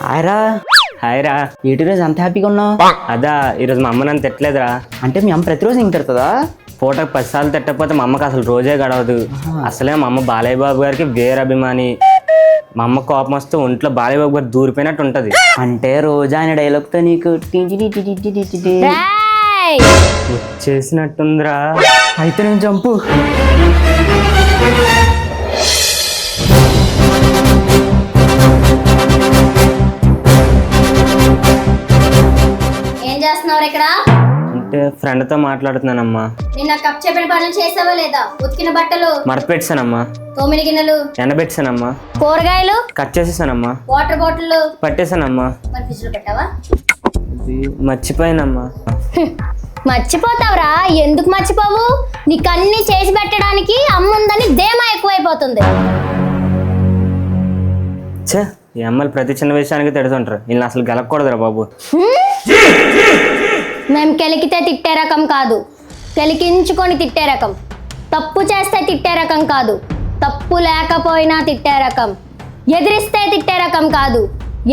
హాయ్రా. హాయ్రా. ఏంటి రోజు అంత హ్యాపీగా ఉన్నావు? అదా ఈరోజు మా అమ్మ నన్ను తిట్టలేదురా. అంటే మీ అమ్మ ప్రతిరోజు ఇంక తిడుతుందా? పూటకు 10 సార్లు తిట్టకపోతే మా అమ్మకి అసలు రోజే గడవదు. అసలే మా అమ్మ బాలయ్య బాబు గారికి వేరే అభిమాని. మా అమ్మ కోపం వస్తే ఒంట్లో బాలయ్య బాబు గారు దూరిపోయినట్టు ఉంటది. అంటే రోజు ఆయన డైలాగ్తో నీకు వచ్చేసినట్టుందిరా. అయితే నేను చంపు. ఏం చేస్తున్నావు ఇక్కడ? అంటే ఫ్రెండ్తో మాట్లాడుతున్నానమ్మా. నిన్న కప్ చెప్పిన పనులు చేసావా లేదా? ఉతికిన బట్టలు మడతపెట్టానమ్మా, తోమిన గిన్నెలు, ఎండబెట్టానమ్మా, కూరగాయలు కట్ చేసేసానమ్మా, వాటర్ బాటిల్ పట్టేశానమ్మా. మరి ఫ్రిడ్జ్ లో పెట్టావా? ఇది మర్చిపోయానమ్మా. మర్చిపోతావురా, ఎందుకు మర్చిపోవు? నీకు అన్ని చేసి పెట్టడానికి అమ్ముందని ధీమా ఎక్కువైపోతుంది. ఛే, ఈ అమ్మాయిలు ప్రతి చిన్న విషయానికి తిడుతుంటారు. వీళ్ళని అసలు గెలకూడదురా బాబు. మేము కెలికితే తిట్టే రకం కాదు, కెలికించుకొని తిట్టే రకం. తప్పు చేస్తే తిట్టే రకం కాదు, తప్పు లేకపోయినా తిట్టే రకం. ఎదిరిస్తే తిట్టే రకం కాదు,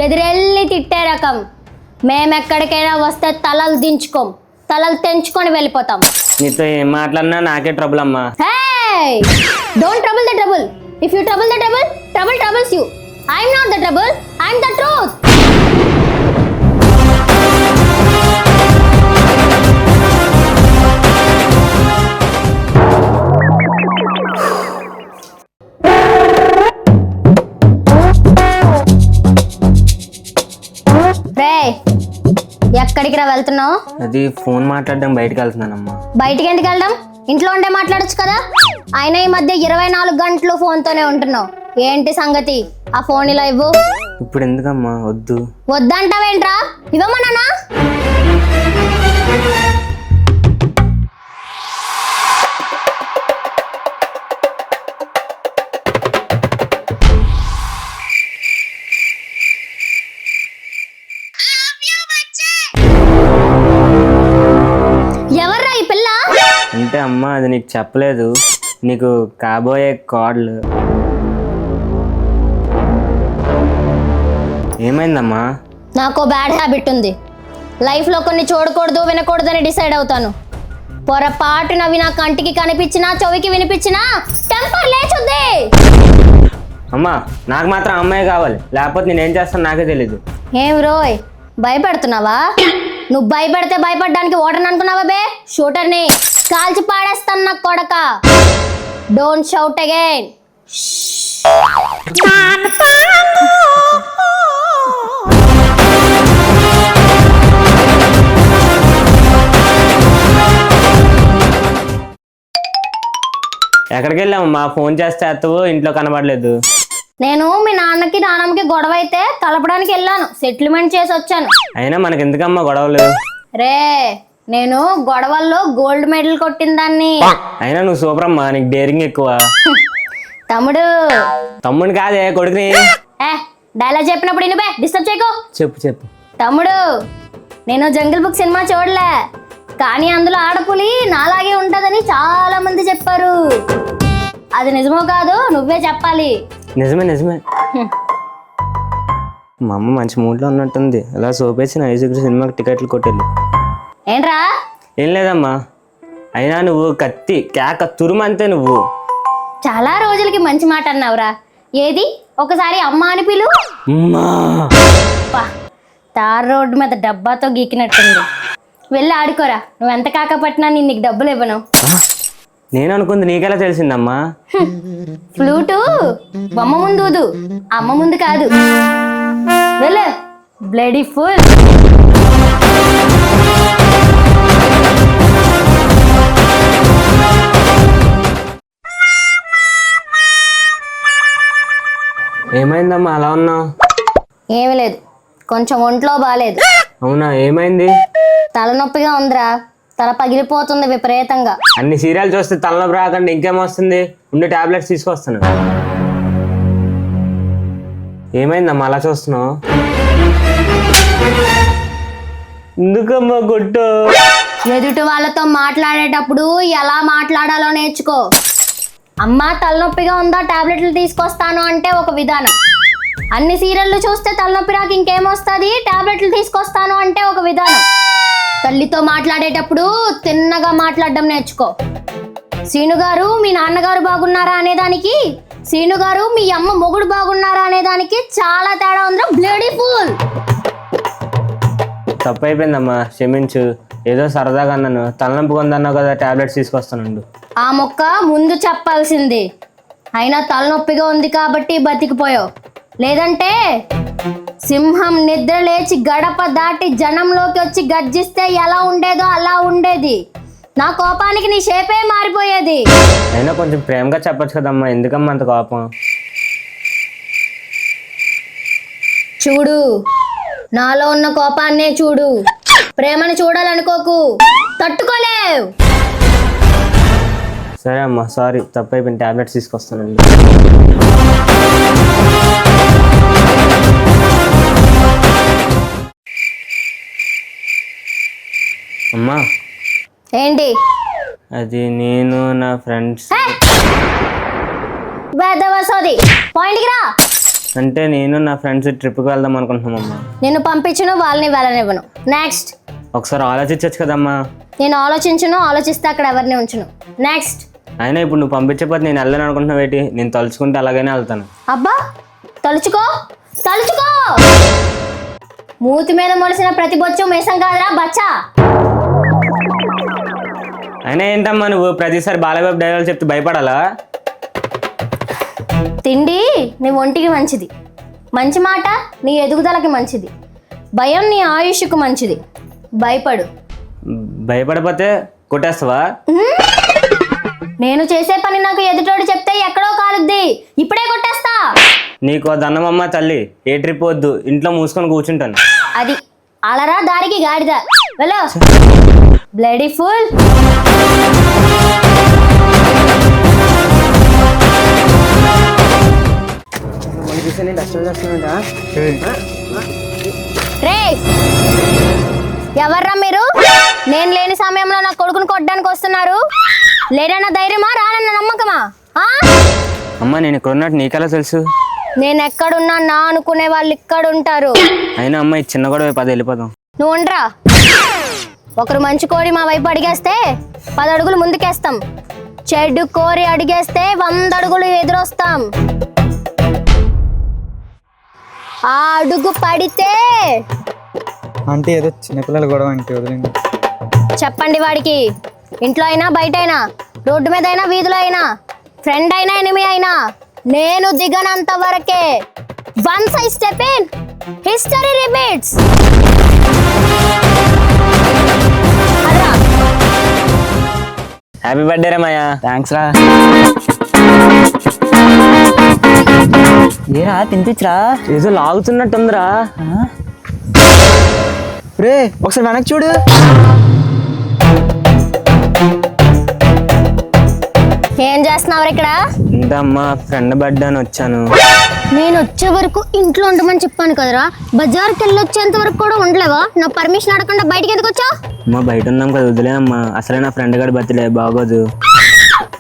ఎదురెళ్ళి తిట్టే రకం. మేమెక్కడికైనా వస్తే తలలు దించుకోం, తలలు తెంచుకొని వెళ్ళిపోతాం. నీతో ఏం మాట్లాడినా నాకే ట్రబుల్ అమ్మా. Hey! Don't trouble the trouble. If you trouble the trouble, trouble troubles you. I'm not the trouble, I'm the truth. Hey! ఎక్కడికి రా వెళ్తున్నావు? అది ఫోన్ మాట్లాడడం బయటకు వెళ్తున్నానమ్మా. బయటికి ఎందుకు వెళ్దాం? ఇంట్లో ఉండే మాట్లాడొచ్చు కదా. అయినా ఈ మధ్య 24 గంటలు ఫోన్తోనే ఉంటున్నావు. ఏంటి సంగతి? ఆ ఫోన్ ఇలా ఇవ్వు. ఇప్పుడు ఎందుకమ్మా? వద్దు. వద్దంటావేంట్రా? ఇవ్వమన్నానా? ఎవర్రా ఈ పిల్ల? అంటే అమ్మా అది నీకు చెప్పలేదు, నీకు కాబోయే కోడలు. ఏమైందమ్మా? నాకు బ్యాడ్ హ్యాబిట్ ఉంది. లైఫ్లో కొన్ని చూడకూడదు వినకూడదు అని డిసైడ్ అవుతాను. పొరపాటున అవి నా కంటికి కనిపించినా చెవికి వినిపించినా టెంపర్ లేచుద్ది. అమ్మా నాకు మాత్రం అమ్మాయి కావాలి, లేకపోతే నేనేం చేస్తాను నాకే తెలీదు. ఏం రోయ్, భయపెడుతున్నావా? నువ్వు భయపెడితే భయపడడానికి ఓటర్ని అనుకున్నావా బే? షూటర్ని కాల్చి పాడేస్తాను నా కొడక. Don't shout again. ఎక్కడికి వెళ్ళామమ్మా? ఫోన్ చేస్తే ఎత్తవు, ఇంట్లో కనబడలేదు. నేను మీ నాన్నకి నాన్నమ్మకి గొడవ అయితే కలపడానికి వెళ్ళాను, సెటిల్మెంట్ చేసి వచ్చాను. అయినా మనకి ఎందుకమ్మా గొడవలు? రే, నేను గొడవల్లో గోల్డ్ మెడల్ కొట్టిన దాన్ని. అయినా నువ్వు సూపర్ అమ్మా, నీకు డేరింగ్ ఎక్కువ. తమ్ముడు. తమ్ముని కాదే, కొడుకుని. డైలాగ్ చెప్పినప్పుడు ఇనుబే, డిస్టర్బ్ చేయకు. చెప్పు చెప్పు. తమ్ముడు, నేను జంగిల్ బుక్ సినిమా చూడలే, కానీ అందులో ఆడపులి నాలాగే ఉంటదని చాలా మంది చెప్పారు. అది నిజమో కాదు నువ్వే చెప్పాలి. నిజమే నిజమే. మా అమ్మ మంచి మూడ్లో ఉన్నట్టుంది. అలా సోపేసి నా ఐదుగురు సినిమాకి టికెట్లు కొట్టేళ్ళు. ఏంట్రా? ఏం లేదమ్మా. అయినా నువ్వు కత్తి కేక తురుమంతే నువ్వు. చాలా రోజులకి మంచి మాట అన్నావురా. ఏది ఒకసారి అమ్మ అని పిలు. తార్ రోడ్డు మీద డబ్బాతో గీకినట్టుంది. వెళ్ళి ఆడుకోరా. నువ్వు ఎంత కాకపట్టినా నేను నీకు డబ్బులు ఇవ్వను. నేను అనుకుంది నీకెలా తెలిసిందమ్మా? ఫ్లూటు బొమ్మ ముందు ఊదు, అమ్మ ముందు కాదు. వెళ్ళు బ్లడీ ఫుల్. ఏమైందమ్మా అలా ఉన్నావు? ఏమీ లేదు, కొంచెం ఒంట్లో బాగాలేదు. అవునా, ఏమైంది? తలనొప్పిగా ఉందిరా, తల పగిలిపోతుంది విపరీతంగా. అన్ని సీరియల్ చూస్తే తలనొప్పి రాకుండా ఇంకేమొస్తుంది? ఉండే టాబ్లెట్స్ తీసుకొస్తాను. ఏమైందమ్మా అలా చూస్తున్నావు? ఎందుకమ్మా కొట్టు? ఎదుటి వాళ్ళతో మాట్లాడేటప్పుడు ఎలా మాట్లాడాలో నేర్చుకో. అమ్మ తలనొప్పిగా ఉందా టాబ్లెట్లు తీసుకొస్తాను అంటే ఒక విధానం, అన్ని సీరియళ్ళు చూస్తే తలనొప్పి రాక ఇంకేమొస్తుంది, టాబ్లెట్లు తీసుకొస్తాను అంటే ఒక విధానం. తల్లితో మాట్లాడేటప్పుడు తిన్నగా మాట్లాడడం నేర్చుకో. శ్రీను గారు మీ నాన్నగారు బాగున్నారా అనేదానికి, శ్రీను గారు మీ అమ్మ మొగుడు బాగున్నారా అనేదానికి చాలా తేడా ఉందిరా బ్లడీ ఫూల్. తప్పు అయిపోయిందమ్మా, క్షమించు. ఏదో సరదాగా అన్నాను. తలనొప్పి ఉందన్నావు కదా, టాబ్లెట్స్ తీసుకొస్తానండు. ఆ మొక్క ముందు చెప్పాల్సింది. అయినా తలనొప్పిగా ఉంది కాబట్టి బతికిపోయావు. లేదంటే సింహం నిద్ర లేచి గడప దాటి జనంలోకి వచ్చి గర్జిస్తే ఎలా ఉండేదో అలా ఉండేది. నా కోపానికి నీ షేపే మారిపోయేది. అయినా కొంచెం ప్రేమగా చెప్పొచ్చు కదమ్మా, ఎందుకమ్మా అంత కోపం? చూడు, నాలో ఉన్న కోపాన్నే చూడు, ప్రేమను చూడాలనుకోకు, తట్టుకోలేవు. సరే అమ్మా, సారీ, తప్పు అయిపోయింది. టాబ్లెట్స్ తీసుకొస్తానండి. అమ్మా ఏంటి అది నేను నా ఫ్రెండ్స్. వేదవసోది పాయింట్కి రా. అంటే నేను నా ఫ్రెండ్స్ ట్రిప్కి వెళ్దాం అనుకుంటున్నామమ్మా. నిన్ను పంపించును, వాళ్ళని వెళ్ళనివ్వను. నెక్స్ట్. ఒకసారి ఆలోచించచ్చు కదమ్మా. నేను ఆలోచిస్తే అక్కడ ఎవరిని ఉంచును. నెక్స్ట్. అయినా ఇప్పుడు నువ్వు పంపించకపోతే నేను వెళ్ళను అనుకుంటున్నావు ఏంటి? నేను తలుచుకుంటే అలాగనే వెళ్తాను. అబ్బా, తలుచుకో తలుచుకో. మూతి మీద మొలిసిన ప్రతి బొచ్చు మేసం కాదురా బచ్చా. అయినా ఏంటమ్మా నువ్వు ప్రతిసారి బాలబాబు డైలాగ్ చెప్తే భయపడాలా? తిండి నీ ఒంటికి మంచిది, మంచి మాట నీ ఎదుగుదలకి మంచిది, భయం నీ ఆయుష్కు మంచిది. భయపడు. భయపడపోతే కొట్టేస్తావా? నేను చేసే పని నాకు ఎదుటోడు చెప్తే ఎక్కడో కాలుద్ది, ఇప్పుడే కొట్టేస్తా. నీకు దండమమ్మ తల్లి, ఏ ట్రిప్ వద్దు, ఇంట్లో మూసుకొని కూర్చుంటాను. అది అలరా దారికి గాడిద. వెళ్ళు బ్లడీ ఫుల్. రే ఎవర్రా మీరు? నేను లేని సమయంలో నా కొడుకుని కొట్టడానికి వస్తున్నారు. లేడన్న ధైర్యమా, రానన్న నమ్మకమా? అమ్మ నేను ఇక్కడ ఉన్నట్టు నీకెలా తెలుసు? నేను ఎక్కడున్నా నా అనుకునే వాళ్ళు ఇక్కడ ఉంటారు. అయినా అమ్మ ఈ చిన్న గొడవ 10 వెళ్ళిపోదాం. నువ్వు ఉండరా. ఒకరు మంచి కోరి మా వైపు అడిగేస్తే 10 అడుగులు ముందుకేస్తాం, చెడు కోరి అడిగేస్తే 100 అడుగులు ఎదురొస్తాం. ఆ అడుగు పడితే అంటే ఏదో చిన్నపిల్లల గొడవ అంటే వదిలింది. చెప్పండి వాడికి. ఇంట్లో అయినా బయట అయినా, రోడ్డు మీద అయినా వీధిలో అయినా, ఫ్రెండ్ అయినా ఎనిమి అయినా, నేను దిగనంత వరకే. Once I step in, history repeats. Happy birthday రా మాయా. థ్యాంక్స్ రా. ఏరా తినిపించరా? ఏదో లాగుతున్నట్టుందిరా. రే ఒకసారి వెనక్కి చూడు. ఏం చేస్తున్నావు ఇక్కడ? ఇంత అమ్మా ఫ్రెండ్ బర్త్డే అని వచ్చాను. నేను వచ్చే వరకు ఇంట్లో ఉండమని చెప్పాను కదరా. బజార్కి వెళ్ళి వచ్చేంత వరకు కూడా ఉండలేవా? నా పర్మిషన్ అడగకుండా బయటికి ఎందుకు వచ్చావు? అమ్మా బయట ఉన్నాం కదా, వదిలే అమ్మా. అసలే నా ఫ్రెండ్ గారి బర్త్డే, బాగోదు.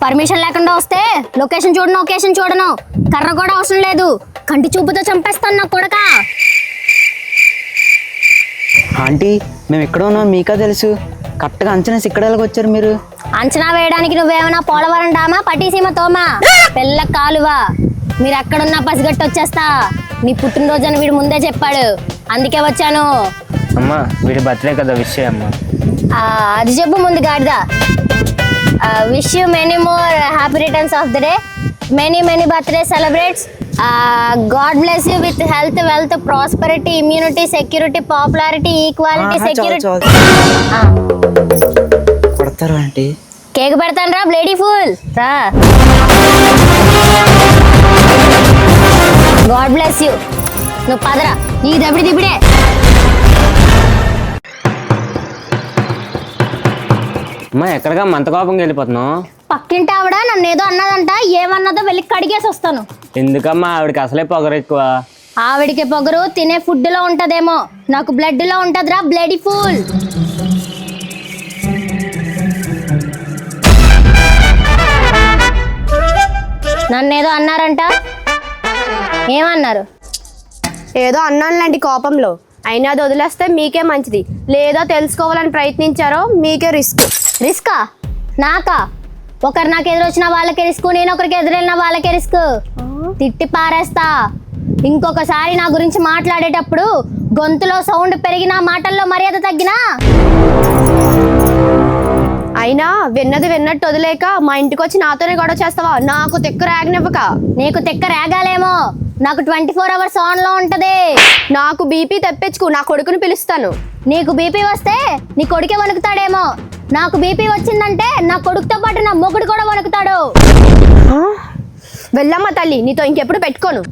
పర్మిషన్ లేకుండా వస్తే లొకేషన్ చూడను, కర్ర కూడా అవసరం లేదు, కంటి చూపుతో చంపేస్తాను నా కొడక. ఆంటీ మేము ఎక్కడ ఉన్నాం మీకా తెలుసు. కరెక్ట్గా అంచనా ఇక్కడ వచ్చారు మీరు. అంచనా వేయడానికి నువ్వేమైనా పోలవరం డామా, పట్టిసీమ తోమా, పెళ్ళ కాలువా? మీరు ఎక్కడున్నా పసిగట్టి వచ్చేస్తా. నీ పుట్టినరోజు అని వీడు ముందే చెప్పాడు, అందుకే వచ్చాను. అమ్మా వీడి బర్త్డే కదా, విష్ చేయమ్మా. అది చెప్పు ముందు గాడిదా. Wish you many more happy returns of the day, many birthday celebrates. God bless you with health, wealth, prosperity, immunity, security, popularity, equality, security. కొడతారు ఆంటీ. కేక్ పెడతాను రా బ్లేడీ ఫుల్ రా. God bless you. నువ్వు పదరా, ఈ దబిడి దిబిడే. అమ్మా ఎక్కడిగా మంత కోపంగా వెళ్ళిపోతున్నావు? పక్కింటి ఆవిడ నన్ను ఏదో అన్నదంట, ఏమన్నదో వెళ్ళి కడిగేసి వస్తాను. ఎందుకమ్మా ఆవిడకి అసలే పొగరు ఎక్కువ. ఆవిడికి పొగరు తినే ఫుడ్ లో ఉంటదేమో, నాకు బ్లడ్ లో ఉంటదిరా బ్లడీ ఫుల్. నన్ను ఏదో అన్నారంట, ఏమన్నారు? ఏదో అన్నాను లాంటి కోపంలో. అయినా అది వదిలేస్తే మీకే మంచిది. లేదో తెలుసుకోవాలని ప్రయత్నించారో మీకే రిస్క్. రిస్కా? నాకా? ఒకరు నాకు ఎదురొచ్చిన వాళ్ళకే రిస్క్, నేను ఒకరికి ఎదురెళ్ళిన వాళ్ళకే రిస్క్. తిట్టి పారేస్తా. ఇంకొకసారి నా గురించి మాట్లాడేటప్పుడు గొంతులో సౌండ్ పెరిగినా, మాటల్లో మర్యాద తగ్గినా. అయినా విన్నది విన్నట్టు వదిలేక మా ఇంటికి వచ్చి నాతోనే గొడవ చేస్తావా? నాకు తిక్క రేగనివ్వక. నీకు తిక్క రేగాలేమో, నాకు 24 hours ఆన్లో ఉంటది. నాకు బీపీ తెప్పించుకు, నా కొడుకుని పిలుస్తాను. నీకు బీపీ వస్తే నీ కొడుకే వణుకుతాడేమో. నాకు బీపీ వచ్చిందంటే నా కొడుకుతో పాటు నా మొగుడు కూడా వణుకుతాడు. వెళ్ళమ్మా తల్లి, నీతో ఇంకెప్పుడు పెట్టుకోను.